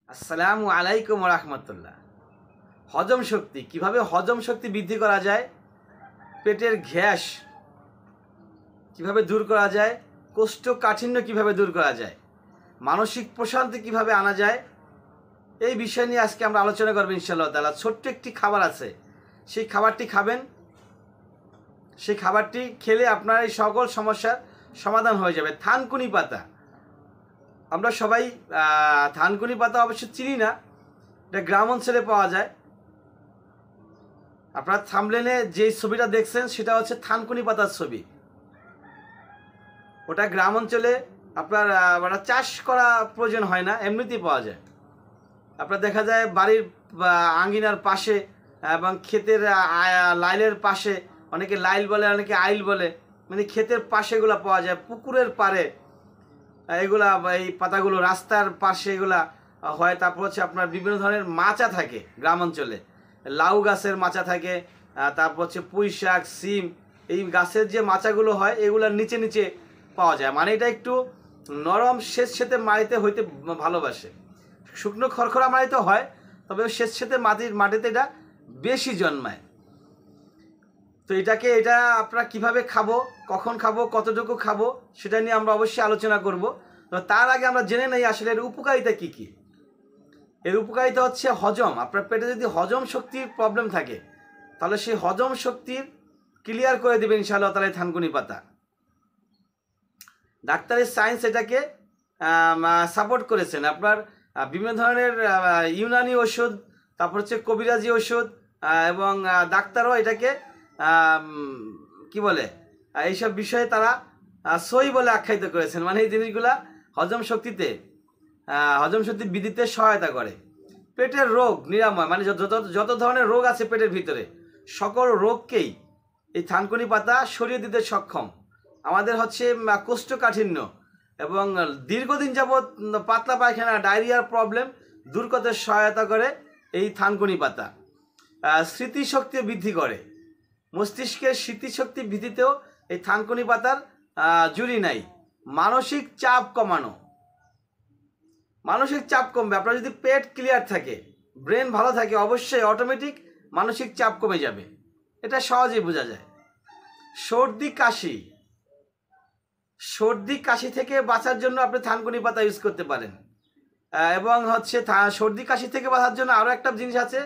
আসসালামু আলাইকুম রাহমাতুল্লাহ। হজম শক্তি কিভাবে হজম শক্তি বৃদ্ধি করা যায়, পেটের গ্যাস কিভাবে দূর করা যায়, কোষ্ঠকাঠিন্য কিভাবে দূর করা যায়, মানসিক প্রশান্তি কিভাবে আনা যায়, এই বিষয় নিয়ে আজকে আমরা আলোচনা করব ইনশাআল্লাহ তাআলা। ছোট্ট একটি খাবার আছে, সেই খাবারটি খাবেন, সেই খাবারটি খেলে আপনার এই সকল সমস্যার সমাধান হয়ে যাবে। থানকুনি পাতা, আমরা সবাই থানকুনি পাতা অবশ্য চিনি না, এটা গ্রাম অঞ্চলে পাওয়া যায়। আপনার থাম্বনেলে যে ছবিটা দেখছেন সেটা হচ্ছে থানকুনি পাতার ছবি। ওটা গ্রাম অঞ্চলে আপনার চাষ করা প্রয়োজন হয় না, এমনিতেই পাওয়া যায়। আপনার দেখা যায় বাড়ির আঙ্গিনার পাশে এবং ক্ষেতের লাইলের পাশে, অনেকে লাইল বলে অনেকে আইল বলে, মানে ক্ষেতের পাশে এগুলো পাওয়া যায়, পুকুরের পাড়ে এগুলা, এই পাতাগুলো রাস্তার পাশে এগুলা হয়। তারপর হচ্ছে আপনার বিভিন্ন ধরনের মাচা থাকে গ্রাম অঞ্চলে, লাউ গাছের মাচা থাকে, তারপর হচ্ছে পুঁই শাক, সিম, এই গাছের যে মাচাগুলো হয় এগুলার নিচে নিচে পাওয়া যায়। মানে এটা একটু নরম সেতে মাটিতে হইতে ভালোবাসে। শুকনো খড়খড়া মাটিতে হয়, তবে সেতে মাটিতে এটা বেশি জন্মায়। তো এটা আপনারা কিভাবে খাবো, কখন খাবো, কতটুকু খাবো, সেটা নিয়ে আমরা অবশ্যই আলোচনা করব। তো তার আগে আমরা জেনে নেই আসলে এর উপকারিতা কি কি। এর উপকারিতা হচ্ছে হজম। আপনার পেটে যদি হজম শক্তির প্রবলেম থাকে তাহলে সেই হজম শক্তির ক্লিয়ার করে দেবে ইনশাআল্লাহ তাআলা থানকুনি পাতা। ডাক্তারের সায়েন্স এটাকে সাপোর্ট করেছেন। আপনার বিভিন্ন ধরনের ইউনানি ওষুধ, তারপর হচ্ছে কবিরাজি ওষুধ, এবং ডাক্তারও এটাকে কি বলে, এইসব বিষয়ে তারা সই বলে আখ্যায়িত করেছেন। মানে এই জিনিসগুলা হজম শক্তি বৃদ্ধিতে সহায়তা করে। পেটের রোগ নিরাময়, মানে যত ধরনের রোগ আছে পেটের ভিতরে সকল রোগকেই এই থানকুনি পাতা সরিয়ে দিতে সক্ষম। আমাদের হচ্ছে কোষ্ঠকাঠিন্য এবং দীর্ঘদিন যাবৎ পাতলা পায়খানা, ডায়রিয়ার প্রবলেম দূর করতে সহায়তা করে এই থানকুনি পাতা। স্মৃতিশক্তি বৃদ্ধি করে, মস্তিষ্কের স্মৃতিশক্তি বৃদ্ধিতেও এই থানকুনি পাতার জুড়ি নাই। মানসিক চাপ কমানো, মানসিক চাপ কমবে। আপনার যদি পেট ক্লিয়ার থাকে, ব্রেন ভালো থাকে, অবশ্যই অটোমেটিক মানসিক চাপ কমে যাবে, এটা সহজেই বোঝা যায়। সর্দি কাশি থেকে বাঁচার জন্য আপনি থানকুনি পাতা ইউজ করতে পারেন। এবং হচ্ছে সর্দি কাশি থেকে বাঁচার জন্য আরও একটা জিনিস আছে,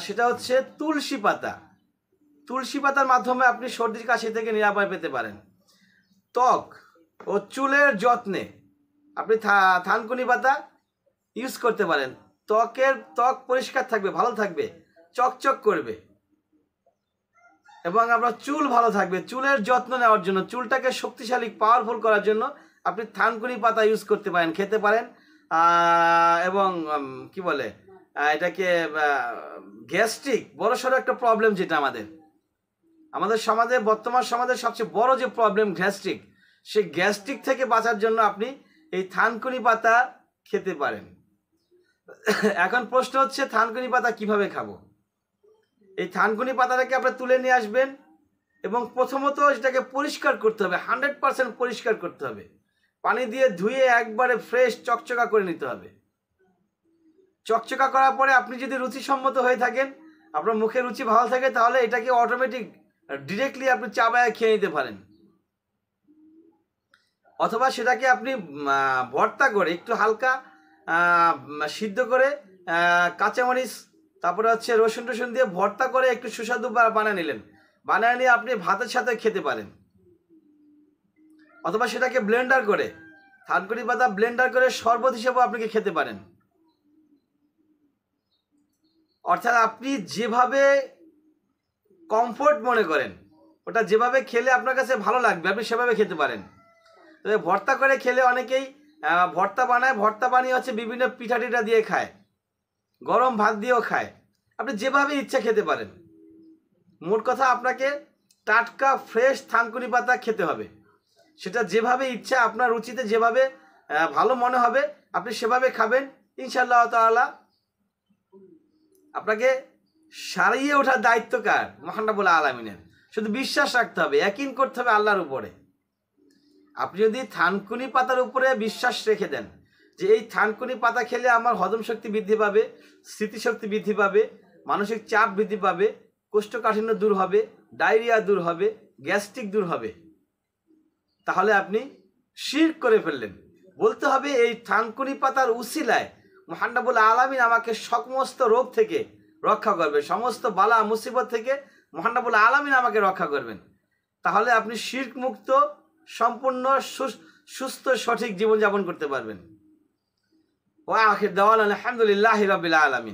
সেটা হচ্ছে তুলসী পাতা। তুলসী পাতার মাধ্যমে আপনি সর্দি কাশি থেকে নিরাময় পেতে পারেন। ত্বক ও চুলের যত্নে আপনি থানকুনি পাতা ইউজ করতে পারেন। ত্বক পরিষ্কার থাকবে, ভালো থাকবে, চকচক করবে, এবং আপনার চুল ভালো থাকবে। চুলের যত্ন নেওয়ার জন্য, চুলটাকে শক্তিশালী পাওয়ারফুল করার জন্য আপনি থানকুনি পাতা ইউজ করতে পারেন, খেতে পারেন। এবং কি বলে এটাকে, গ্যাস্ট্রিক বড়সড় একটা প্রবলেম, যেটা আমাদের সমাজে, বর্তমান সমাজের সবচেয়ে বড় যে প্রবলেম গ্যাস্ট্রিক, সেই গ্যাস্ট্রিক থেকে বাঁচার জন্য আপনি এই থানকুনি পাতা খেতে পারেন। এখন প্রশ্ন হচ্ছে থানকুনি পাতা কিভাবে খাবো। এই থানকুনি পাতাটাকে আপনি তুলে নিয়ে আসবেন এবং প্রথমত এটাকে পরিষ্কার করতে হবে, 100% পরিষ্কার করতে হবে। পানি দিয়ে ধুয়ে একবারে ফ্রেশ চকচকা করে নিতে হবে। চকচকা করার পরে আপনি যদি রুচিসম্মত হয়ে থাকেন, আপনার মুখে রুচি ভালো থাকে, তাহলে এটাকে অটোমেটিক ডিরেক্টলি আপনি চাবায় খেয়ে নিতে পারেন। অথবা সেটাকে আপনি ভর্তা করে, একটু হালকা সিদ্ধ করে, কাঁচামরিচ, তারপরে হচ্ছে রসুন টসুন দিয়ে ভর্তা করে একটু সুস্বাদু বানিয়ে নিলেন। বানিয়ে নিয়ে আপনি ভাতের সাথে খেতে পারেন। অথবা সেটাকে ব্লেন্ডার করে, থানকুনি পাতা ব্লেন্ডার করে শরবত হিসেবেও আপনি খেতে পারেন। অর্থাৎ আপনি যেভাবে কমফোর্ট মনে করেন, ওটা যেভাবে খেলে আপনার কাছে ভালো লাগবে, আপনি সেভাবে খেতে পারেন। তবে ভর্তা করে খেলে অনেকেই ভর্তা বানায়, ভর্তা বানিয়ে হচ্ছে বিভিন্ন পিঠা টিঠা দিয়ে খায়, গরম ভাত দিয়েও খায়। আপনি যেভাবে ইচ্ছা খেতে পারেন। মোট কথা আপনাকে টাটকা ফ্রেশ থানকুনি পাতা খেতে হবে। সেটা যেভাবে ইচ্ছা, আপনার রুচিতে যেভাবে ভালো মনে হবে আপনি সেভাবে খাবেন। ইনশাআল্লাহ তাআলা আপনাকে সারিয়ে ওঠার দায়িত্ব কার? মহান রব্বুল আলামিনের। শুধু বিশ্বাস রাখতে হবে, ইয়াকিন করতে হবে আল্লাহর উপরে। আপনি যদি থানকুনি পাতার উপরে বিশ্বাস রেখে দেন, যে এই থানকুনি পাতা খেলে আমার হজম শক্তি বৃদ্ধি পাবে, স্মৃতিশক্তি বৃদ্ধি পাবে, মানসিক চাপ বৃদ্ধি পাবে, কোষ্ঠকাঠিন্য দূর হবে, ডায়রিয়া দূর হবে, গ্যাস্ট্রিক দূর হবে, তাহলে আপনি শিরক করে ফেললেন। বলতে হবে এই থানকুনি পাতার উসিলায় মহান রব্বুল আলামিন আমাকে সমস্ত রোগ থেকে রক্ষা করবে, সমস্ত বালা মুসিবত থেকে মহান রব্বুল আলামিন আমাকে রক্ষা করবেন। তাহলে আপনি শিরক মুক্ত সম্পূর্ণ সুস্থ সঠিক জীবনযাপন করতে পারবেন। ওয়া আখির দাওয়ানা আলহামদুলিল্লাহি রাব্বিল আলামিন।